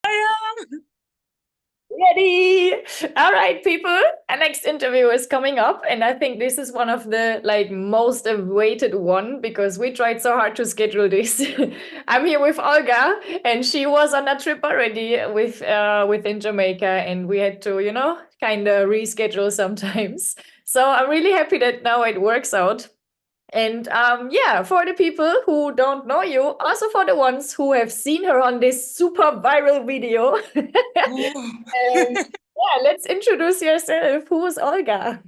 I am Ready. All right, people. Our next interview is coming up, and I think this is one of the most awaited one because we tried so hard to schedule this. I'm here with Olga, and she was on a trip already within Jamaica, and we had to, kind of reschedule sometimes. So I'm really happy that now it works out. And yeah, for the people who don't know you, also for the ones who have seen her on this super viral video. Oh, Yeah, let's introduce yourself. Who's Olga?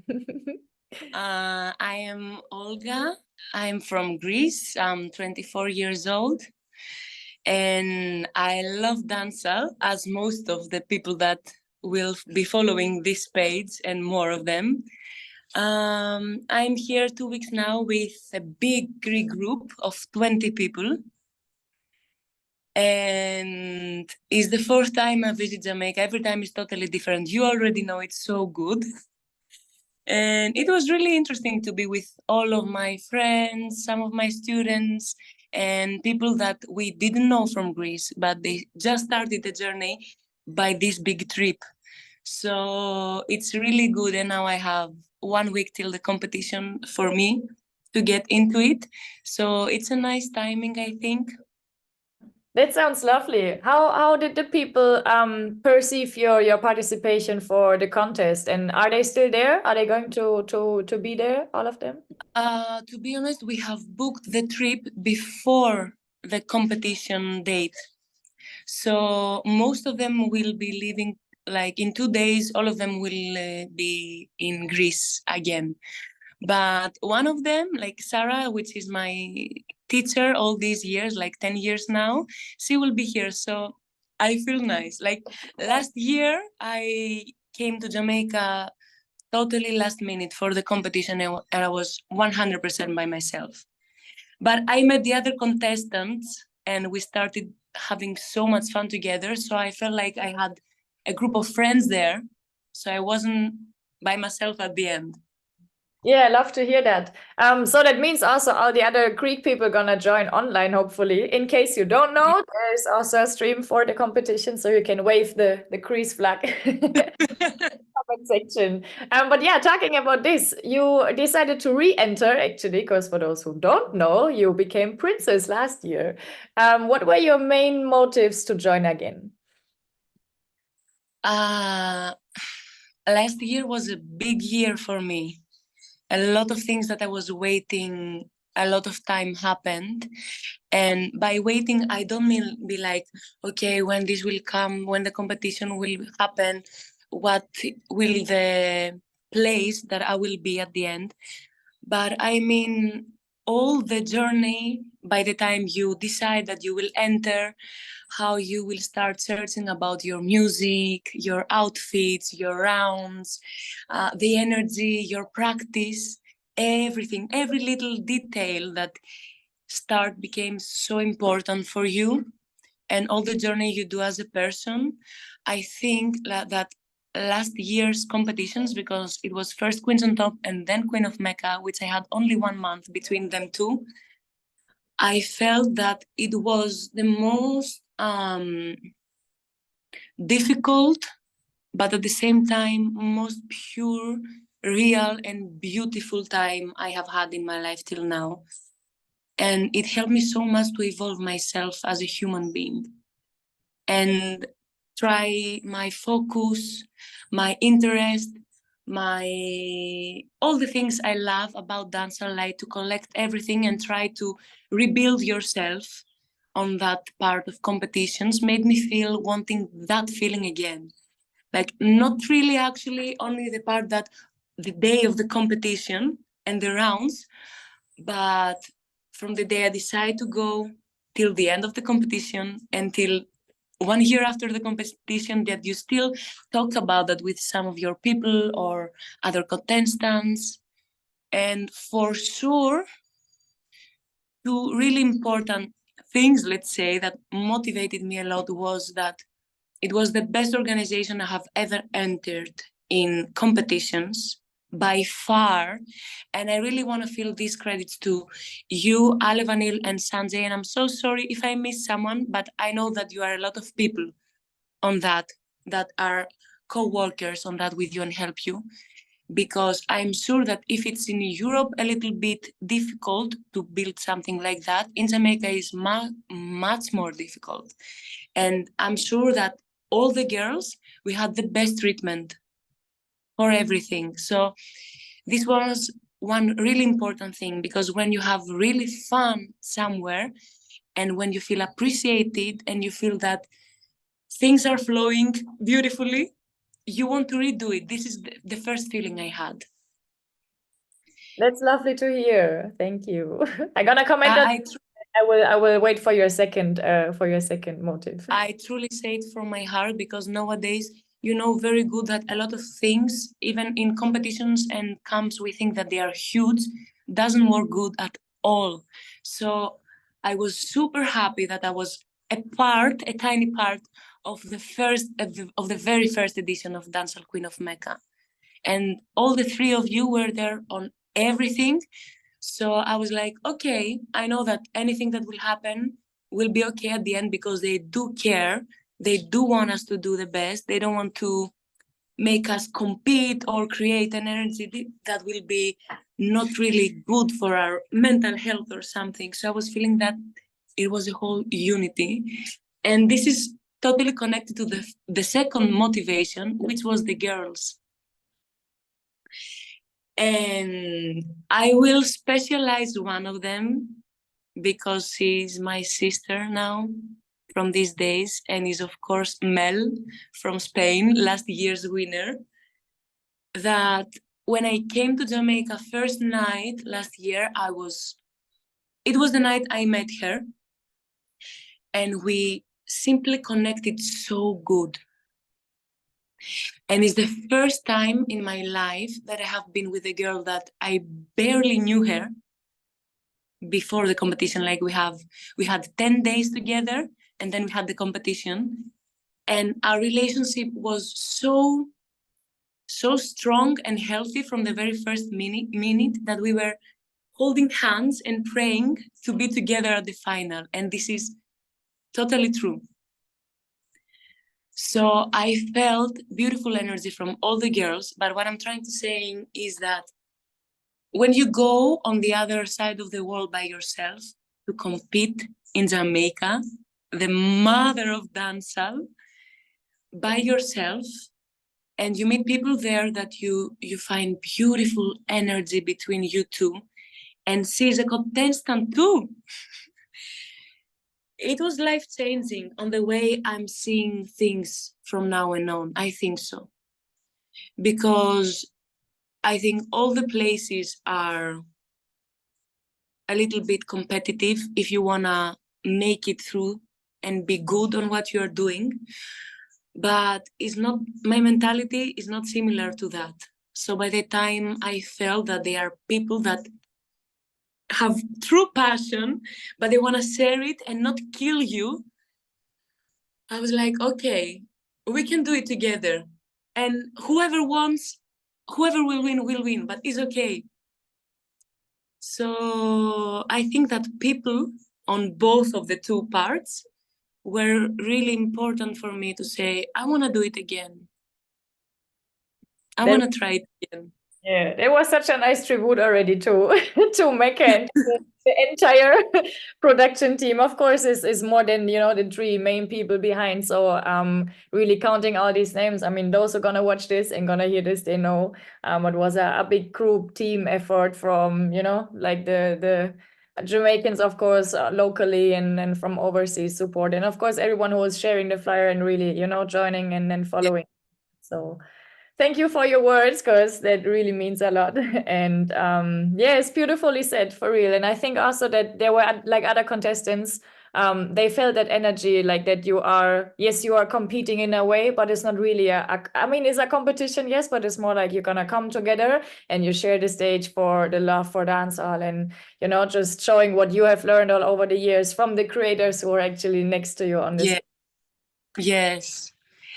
I am Olga. I'm from Greece. I'm 24 years old, and I love danza, as most of the people that will be following this page and more of them. I'm here 2 weeks now with a big Greek group of 20 people, and it's the fourth time I visit Jamaica. Every time is totally different. You already know it's so good. And it was really interesting to be with all of my friends, some of my students, and people that we didn't know from Greece, but they just started the journey by this big trip. So it's really good. And now I have 1 week till the competition for me to get into it. So it's a nice timing, I think. That sounds lovely. How did the people perceive your participation for the contest? And are they still there? Are they going to be there, all of them? To be honest, we have booked the trip before the competition date. So most of them will be leaving like in 2 days, all of them will be in Greece again. But one of them, like Sarah, which is my teacher all these years, like 10 years now, she will be here. So I feel nice. Like last year, I came to Jamaica totally last minute for the competition, and I was 100% by myself. But I met the other contestants and we started having so much fun together. So I felt like I had a group of friends there. So I wasn't by myself at the end. Yeah, I love to hear that. So that means also all the other Greek people gonna join online, hopefully. In case you don't know, there's also a stream for the competition, so you can wave the Greece flag. Comment section. But yeah, talking about this, you decided to re-enter actually, because for those who don't know, you became princess last year. What were your main motives to join again? Uh, Last year was a big year for me. A lot of things that I was waiting, a lot of time happened. And by waiting, I don't mean be like, okay, when this will come, when the competition will happen, what will the place that I will be at the end. But I mean, all the journey by the time you decide that you will enter, how you will start searching about your music, your outfits, your rounds, the energy, your practice, everything, every little detail that start became so important for you, and all the journey you do as a person. I think that last year's competitions, because it was first Queens on Top and then Queen of Mecca, which I had only 1 month between them two, I felt that it was the most difficult, but at the same time, most pure, real, and beautiful time I have had in my life till now. And it helped me so much to evolve myself as a human being and try my focus, my interest, my all the things I love about dance. I like to collect everything and try to rebuild yourself on that part of competitions made me feel wanting that feeling again. Like not really actually only the part that the day of the competition and the rounds, but from the day I decide to go till the end of the competition, until 1 year after the competition, that you still talk about that with some of your people or other contestants. And for sure, two really important things, let's say, that motivated me a lot was that it was the best organization I have ever entered in competitions by far. And I really want to feel these credits to you, Ale, Vanil, and Sanjay. And I'm so sorry if I miss someone, but I know that you are a lot of people on that are co-workers on that with you and help you, because I'm sure that if it's in Europe a little bit difficult to build something like that, in Jamaica is much more difficult. And I'm sure that all the girls, we had the best treatment for everything. So this was one really important thing, because when you have really fun somewhere and when you feel appreciated and you feel that things are flowing beautifully, you want to redo it. This is the first feeling I had. That's lovely to hear. Thank you. I'm gonna comment on. I I will wait for your second motive. I truly say it from my heart, because nowadays, you know very good that a lot of things, even in competitions and camps, we think that they are huge, doesn't work good at all. So I was super happy that I was a tiny part of the very first edition of Dancehall Queen of Mecca. And all the three of you were there on everything. So I was like, okay, I know that anything that will happen will be okay at the end, because they do care. They do want us to do the best. They don't want to make us compete or create an energy that will be not really good for our mental health or something. So I was feeling that it was a whole unity. And this is totally connected to the second motivation, which was the girls. And I will specialize one of them, because she's my sister now from these days, and is of course Mel from Spain, last year's winner. That when I came to Jamaica first night last year, it was the night I met her, and we simply connected so good. And it's the first time in my life that I have been with a girl that I barely knew her before the competition. Like we had 10 days together, and then we had the competition, and our relationship was so strong and healthy from the very first minute that we were holding hands and praying to be together at the final. And this is totally true. So I felt beautiful energy from all the girls. But what I'm trying to say is that when you go on the other side of the world by yourself to compete in Jamaica, the mother of dancehall, by yourself, and you meet people there that you find beautiful energy between you two, and she's a contestant too. It was life-changing on the way I'm seeing things from now on. I think so. Because I think all the places are a little bit competitive if you want to make it through and be good on what you're doing. But it's not, my mentality is not similar to that. So by the time I felt that there are people that have true passion, but they want to share it and not kill you, I was like, okay, we can do it together. And whoever will win, but it's okay. So I think that people on both of the two parts were really important for me to say, I want to do it again. I want to try it again. Yeah, there was such a nice tribute already to Mecca and the entire production team. Of course, is more than the three main people behind. So really counting all these names. I mean, those who are gonna watch this and gonna hear this, they know it was a big group team effort from like the Jamaicans, of course, locally and from overseas support, and of course everyone who was sharing the flyer and really joining and then following. So thank you for your words, because that really means a lot. And yeah, it's beautifully said, for real. And I think also that there were like other contestants, they felt that energy, like that you are competing in a way, but it's not really I mean, it's a competition, yes, but it's more like you're gonna come together and you share the stage for the love for dancehall, and just showing what you have learned all over the years from the creators who are actually next to you on this. Yeah. Yes.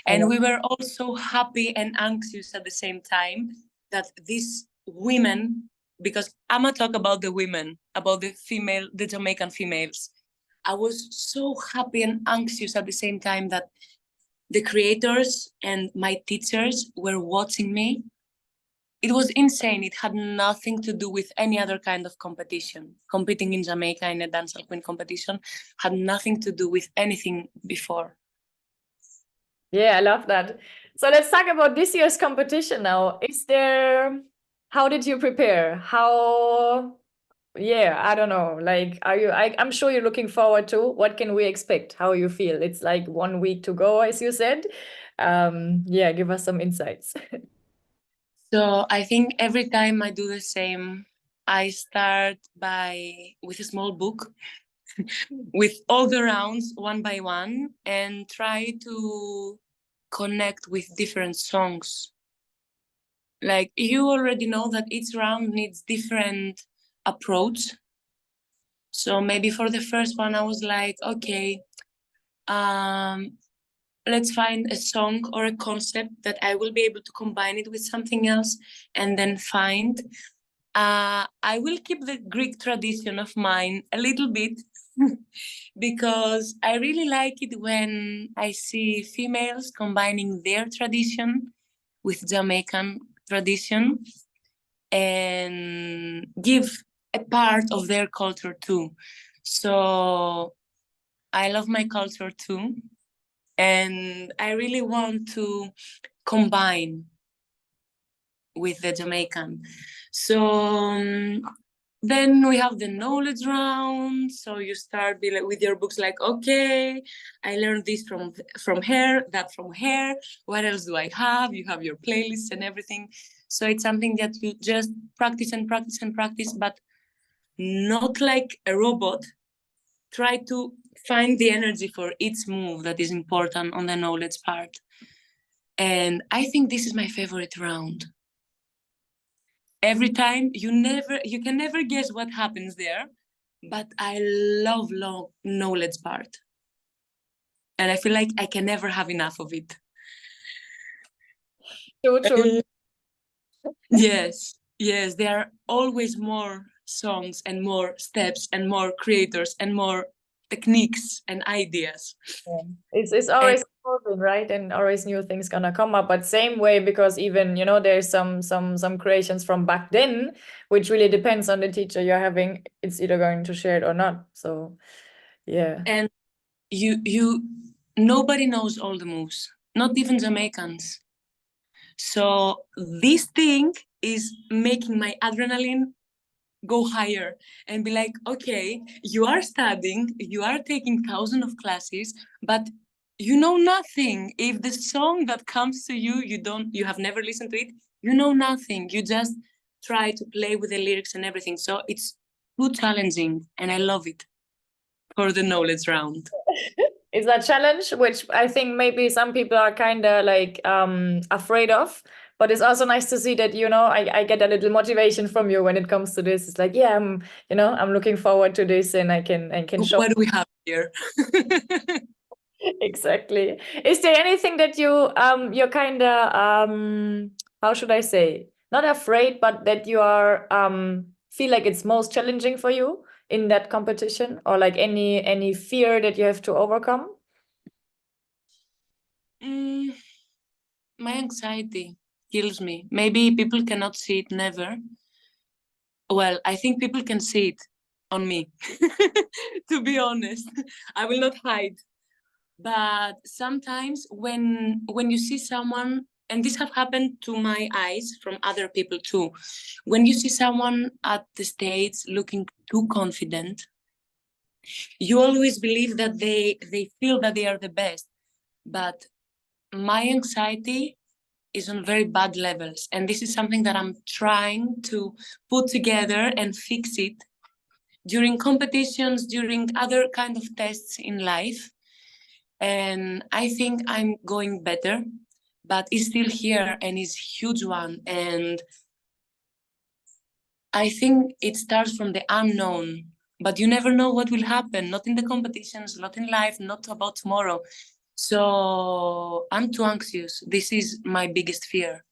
And we were also happy and anxious at the same time that these women, because I'm gonna talk about the women, about the Jamaican females. I was so happy and anxious at the same time that the creators and my teachers were watching me. It was insane. It had nothing to do with any other kind of competition. Competing in Jamaica in a dancehall queen competition had nothing to do with anything before. Yeah, I love that. So let's talk about this year's competition now. How did you prepare? Yeah, I don't know. Like, I'm sure you're looking forward to. What can we expect? How you feel? It's like 1 week to go, as you said. Yeah, give us some insights. So I think every time I do the same, I start with a small book with all the rounds one by one and try to connect with different songs. Like, you already know that each round needs different approach. So maybe for the first one, I was like, okay, let's find a song or a concept that I will be able to combine it with something else and then find. I will keep the Greek tradition of mine a little bit because I really like it when I see females combining their tradition with Jamaican tradition and give a part of their culture too. So I love my culture too. And I really want to combine with the Jamaican. So then we have the knowledge round. So you start with your books like, okay, I learned this from her, that from her. What else do I have? You have your playlists and everything. So it's something that you just practice and practice and practice, but not like a robot. Try to find the energy for each move that is important on the knowledge part. And I think this is my favorite round. Every time you can never guess what happens there, but I love knowledge part. And I feel like I can never have enough of it. True. Yes, there are always more songs and more steps and more creators and more techniques and ideas. Yeah. It's always evolving, right? And always new things gonna come up. But same way, because even there's some creations from back then, which really depends on the teacher you're having. It's either going to share it or not. So yeah. And nobody knows all the moves, not even Jamaicans. So this thing is making my adrenaline go higher and be like, okay, you are studying, you are taking thousands of classes, but you know nothing. If the song that comes to you, you have never listened to it, you know nothing. You just try to play with the lyrics and everything. So it's too challenging and I love it for the knowledge round. It's a challenge, which I think maybe some people are kind of like afraid of. But it's also nice to see that, I get a little motivation from you when it comes to this. It's like, yeah, I'm looking forward to this and I can show. What do we have here? Exactly. Is there anything that you're kind of how should I say, not afraid, but that you are feel like it's most challenging for you in that competition, or like any fear that you have to overcome? My anxiety kills me. Maybe people cannot see it, never. Well, I think people can see it on me, to be honest. I will not hide. But sometimes when you see someone, and this have happened to my eyes from other people too, when you see someone at the stage looking too confident, you always believe that they feel that they are the best. But my anxiety is on very bad levels. And this is something that I'm trying to put together and fix it during competitions, during other kind of tests in life. And I think I'm going better, but it's still here and it's a huge one. And I think it starts from the unknown, but you never know what will happen, not in the competitions, not in life, not about tomorrow. So I'm too anxious. This is my biggest fear.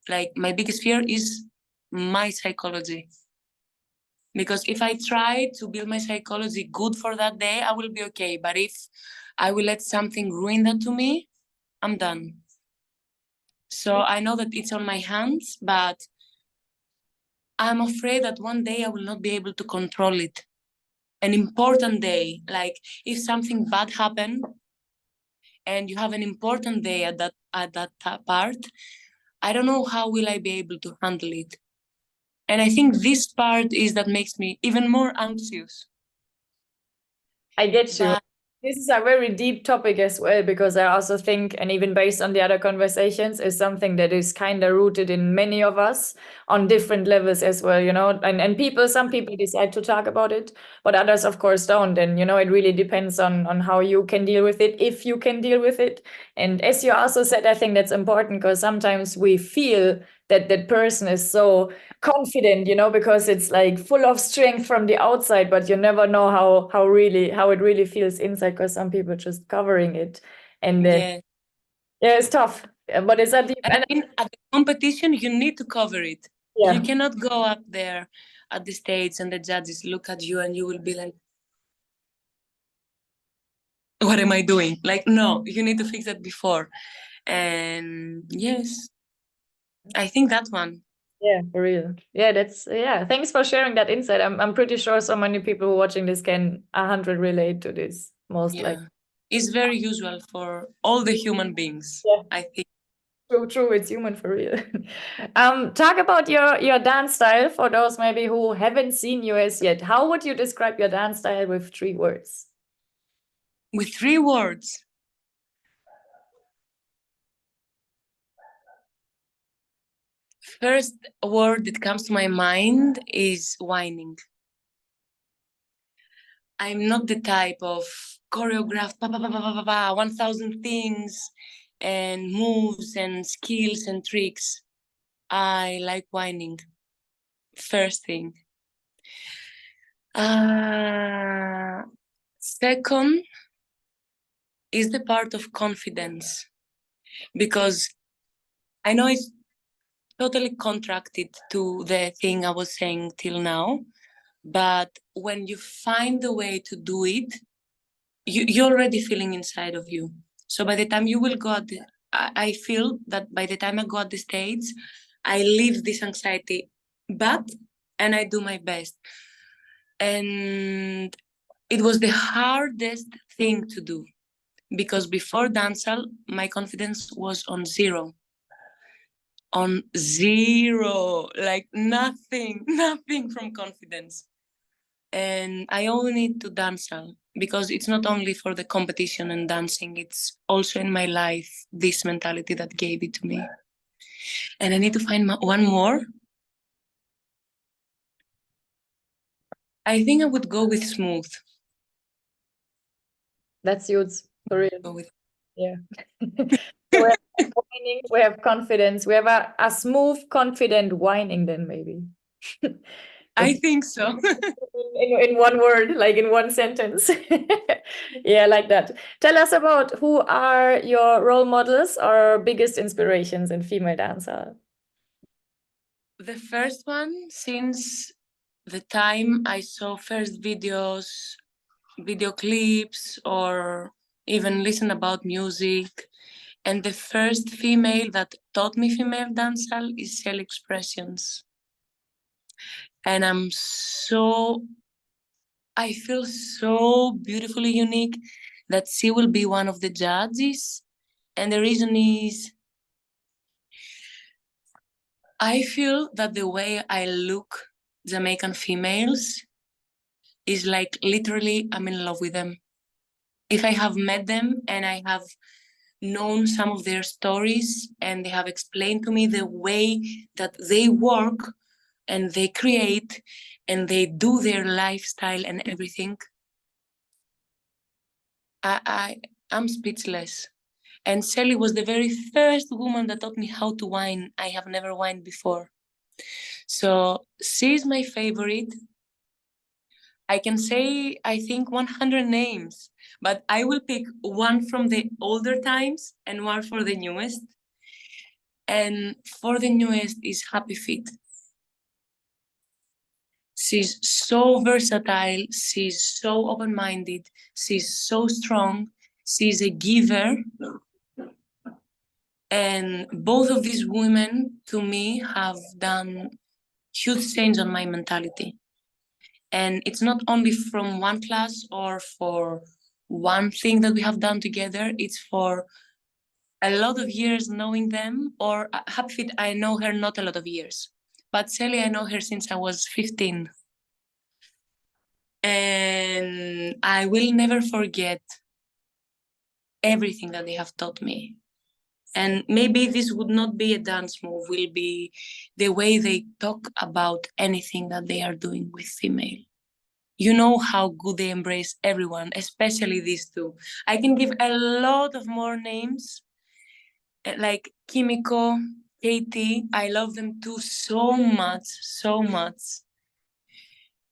Like, my biggest fear is my psychology. Because if I try to build my psychology good for that day, I will be okay. But if I will let something ruin that to me, I'm done. So I know that it's on my hands, but I'm afraid that one day I will not be able to control it. An important day, like if something bad happened and you have an important day at that part, I don't know how will I be able to handle it. And I think this part is that makes me even more anxious. I get you. But This is a very deep topic as well, because I also think, and even based on the other conversations, is something that is kind of rooted in many of us on different levels as well, you know. And people, some people decide to talk about it, but others, of course, don't. And, you know, it really depends on how you can deal with it, if you can deal with it. And as you also said, I think that's important, because sometimes we feel that that person is so confident, you know, because it's like full of strength from the outside, but you never know how it really feels inside, because some people just covering it. And yeah, it's tough. But it's a deep I mean, at the competition, you need to cover it. yeah. You cannot go up there at the stage and the judges look at you and you will be like, what am I doing? Like, no, you need to fix that before. And yes, I think that one. Yeah, for real. Yeah, that's thanks for sharing that insight. I'm pretty sure so many people watching this can 100 relate to this, most likely. Yeah, it's very usual for all the human beings. Yeah. I think. True, it's human for real. Talk about your dance style for those maybe who haven't seen you as yet. How would you describe your dance style with 3 words? With 3 words. First word that comes to my mind is whining. I'm not the type of choreographed 1,000 things and moves and skills and tricks. I like whining. First thing. Second is the part of confidence, because I know it's totally contracted to the thing I was saying till now, but when you find a way to do it, you're already feeling inside of you. So by the time you will go at I feel that by the time I go at the stage, I leave this anxiety, and I do my best. And it was the hardest thing to do, because before dancehall, my confidence was on zero, like nothing from confidence. And I only need to dancehall, because it's not only for the competition and dancing, it's also in my life, this mentality that gave it to me. And I need to find one more. I think I would go with smooth. That's huge, for real. Go with Yeah. So we have whining, we have confidence, we have a smooth, confident whining then maybe. I think so. in one word, like in one sentence. Yeah, like that. Tell us about who are your role models or biggest inspirations in female dancer. The first one, since the time I saw first videos, video clips, or even listen about music, and the first female that taught me female dancehall is Cell Expressions. And I feel so beautifully unique that she will be one of the judges. And the reason is, I feel that the way I look Jamaican females is like literally I'm in love with them. If I have met them and I have known some of their stories and they have explained to me the way that they work and they create and they do their lifestyle and everything, I'm speechless. And Sally was the very first woman that taught me how to whine. I have never whined before. So she's my favorite. I can say, I think 100 names, but I will pick one from the older times and one for the newest. And for the newest is Happy Feet. She's so versatile. She's so open-minded. She's so strong. She's a giver. And both of these women, to me, have done huge change on my mentality. And it's not only from one class or for one thing that we have done together, it's for a lot of years knowing them. Or Happy, I know her not a lot of years, but Sally, I know her since I was 15. And I will never forget everything that they have taught me. And maybe this would not be a dance move, will be the way they talk about anything that they are doing with female. You know how good they embrace everyone, especially these two. I can give a lot of more names, like Kimiko, Katie. I love them too so much, so much.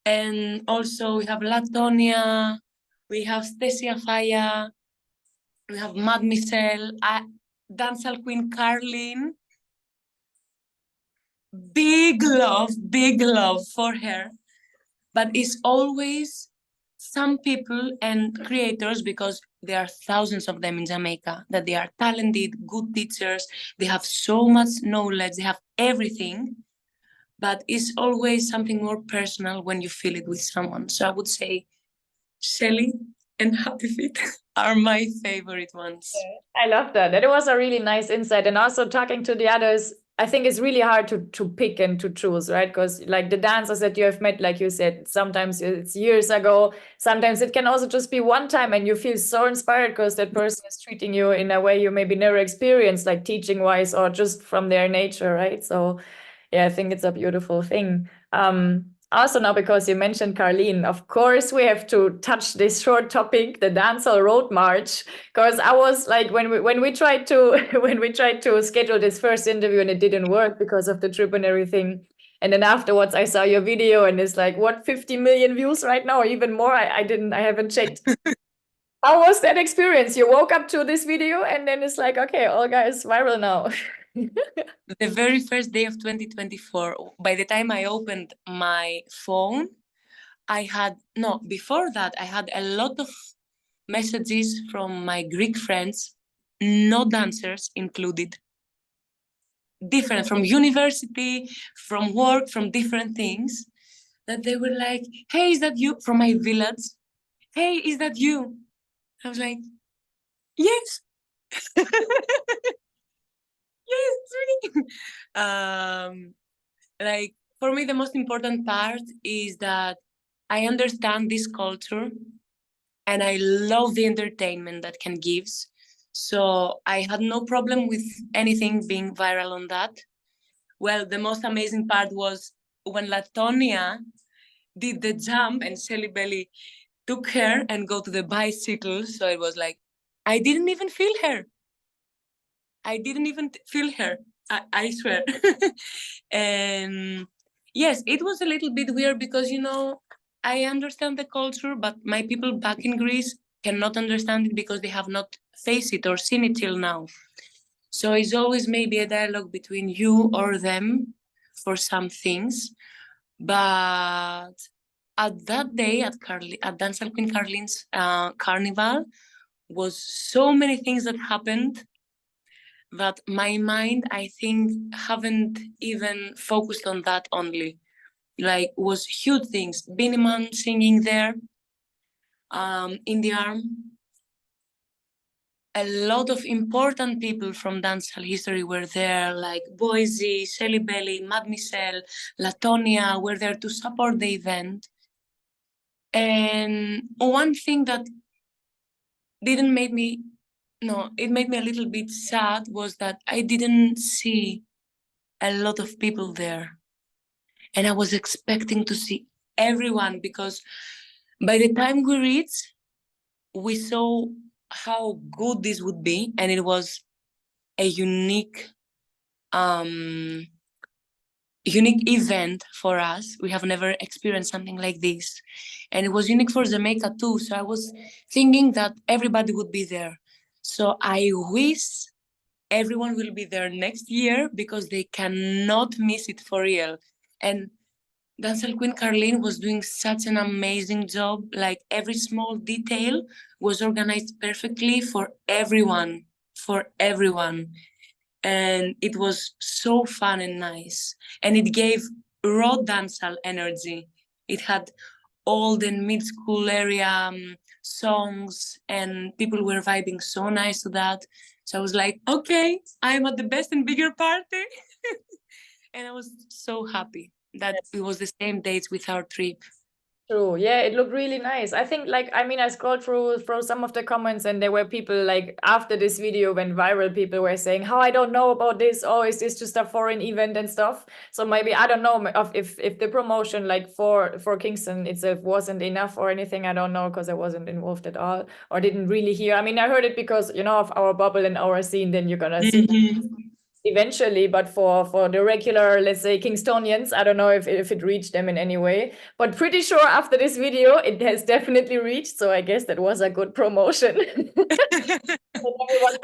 And also we have Latonia, we have Stesia Faya, we have Mad Michelle, dancehall queen Carlin. Big love for her. But it's always some people and creators, because there are thousands of them in Jamaica, that they are talented, good teachers, they have so much knowledge, they have everything, but it's always something more personal when you feel it with someone. So I would say Shelly and Happy Feet are my favorite ones. I love that. That was a really nice insight. And also talking to the others, I think it's really hard to pick and to choose, right? Because like the dancers that you have met, like you said, sometimes it's years ago. Sometimes it can also just be one time and you feel so inspired because that person is treating you in a way you maybe never experienced, like teaching wise or just from their nature, right? So yeah, I think it's a beautiful thing. Also now, because you mentioned Carlene, of course we have to touch this short topic, the dancehall road march, because I was like, when we tried to when we tried to schedule this first interview and it didn't work because of the trip and everything, and then afterwards I saw your video and it's like, what, 50 million views right now or even more. I haven't checked. How was that experience? You woke up to this video and then it's like, okay, Olga is viral now. The very first day of 2024, by the time I opened my phone, before that, I had a lot of messages from my Greek friends, no dancers included, different from university, from work, from different things, that they were like, hey, is that you? From my village. Hey, is that you? I was like, yes. Yes, it's me. Like, for me, the most important part is that I understand this culture and I love the entertainment that can gives. So I had no problem with anything being viral on that. Well, the most amazing part was when Latonia did the jump and Shelly Belly took her and go to the bicycle. So it was like, I didn't even feel her. I didn't even feel her. I swear. And yes, it was a little bit weird because, I understand the culture, but my people back in Greece cannot understand it because they have not faced it or seen it till now. So it's always maybe a dialogue between you or them for some things. But at that day at Dancehall Queen Carlin's carnival was so many things that happened that my mind, I think, haven't even focused on that only. Like, was huge things. Biniman singing there, in the arm. A lot of important people from dancehall history were there, like Boise, Shelly Belly, Mad Michelle, Latonia were there to support the event. And one thing that didn't make me, no, it made me a little bit sad was that I didn't see a lot of people there. And I was expecting to see everyone because by the time we reached, we saw how good this would be. And it was a unique event for us. We have never experienced something like this. And it was unique for Jamaica too. So I was thinking that everybody would be there. So I wish everyone will be there next year because they cannot miss it for real. And Dancehall Queen Carlene was doing such an amazing job. Like, every small detail was organized perfectly for everyone. and it was so fun and nice, and it gave raw dancehall energy. It had old and mid-school area songs, and people were vibing so nice to that. So I was like, okay, I'm at the best and bigger party. And I was so happy that it was the same dates with our trip. True. Yeah, it looked really nice. I think, like, I mean, I scrolled through some of the comments, and there were people like after this video went viral, people were saying, "How I don't know about this? Oh, is this just a foreign event and stuff?" So maybe I don't know if the promotion like for Kingston itself wasn't enough or anything. I don't know, because I wasn't involved at all or didn't really hear. I mean, I heard it because, you know, of our bubble and our scene. Then you're gonna see eventually, but for the regular, let's say, Kingstonians, I don't know if it reached them in any way, but pretty sure after this video it has definitely reached, so I guess that was a good promotion.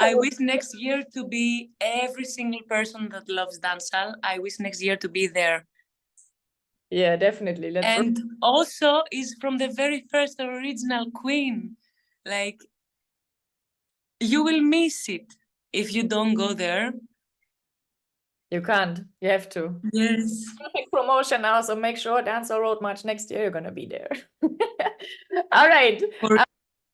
I wish next year to be every single person that loves dancehall. I wish next year to be there. Yeah, definitely. And also is from the very first original queen. Like, you will miss it if you don't go there. You can't. You have to. Yes. Perfect promotion now, so make sure Dancehall Road March next year you're gonna be there. All right.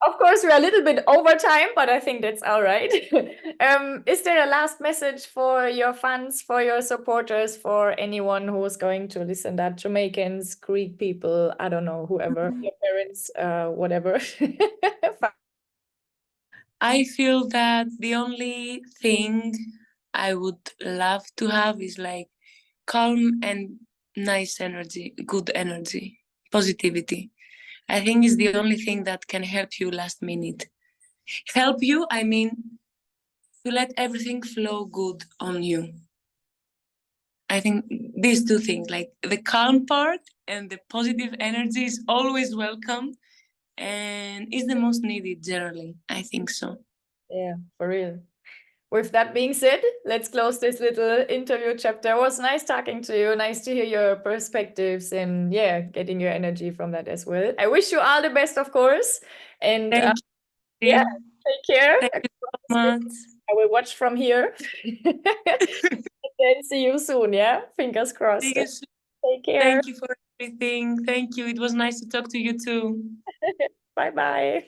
Of course, we're a little bit over time, but I think that's all right. Is there a last message for your fans, for your supporters, for anyone who's going to listen, that Jamaicans, Greek people, I don't know, whoever, your parents, whatever? I feel that the only thing I would love to have is like calm and nice energy, good energy, positivity. I think is the only thing that can help you last minute. Help you, I mean, to let everything flow good on you. I think these two things, like the calm part and the positive energy, is always welcome and is the most needed generally. I think so. Yeah, for real. With that being said, let's close this little interview chapter. It was nice talking to you. Nice to hear your perspectives and, yeah, getting your energy from that as well. I wish you all the best, of course. And Thank you. yeah, take care. Thank you so much. I will watch from here. Then see you soon, yeah? Fingers crossed. See you soon. Take care. Thank you for everything. Thank you. It was nice to talk to you too. Bye-bye.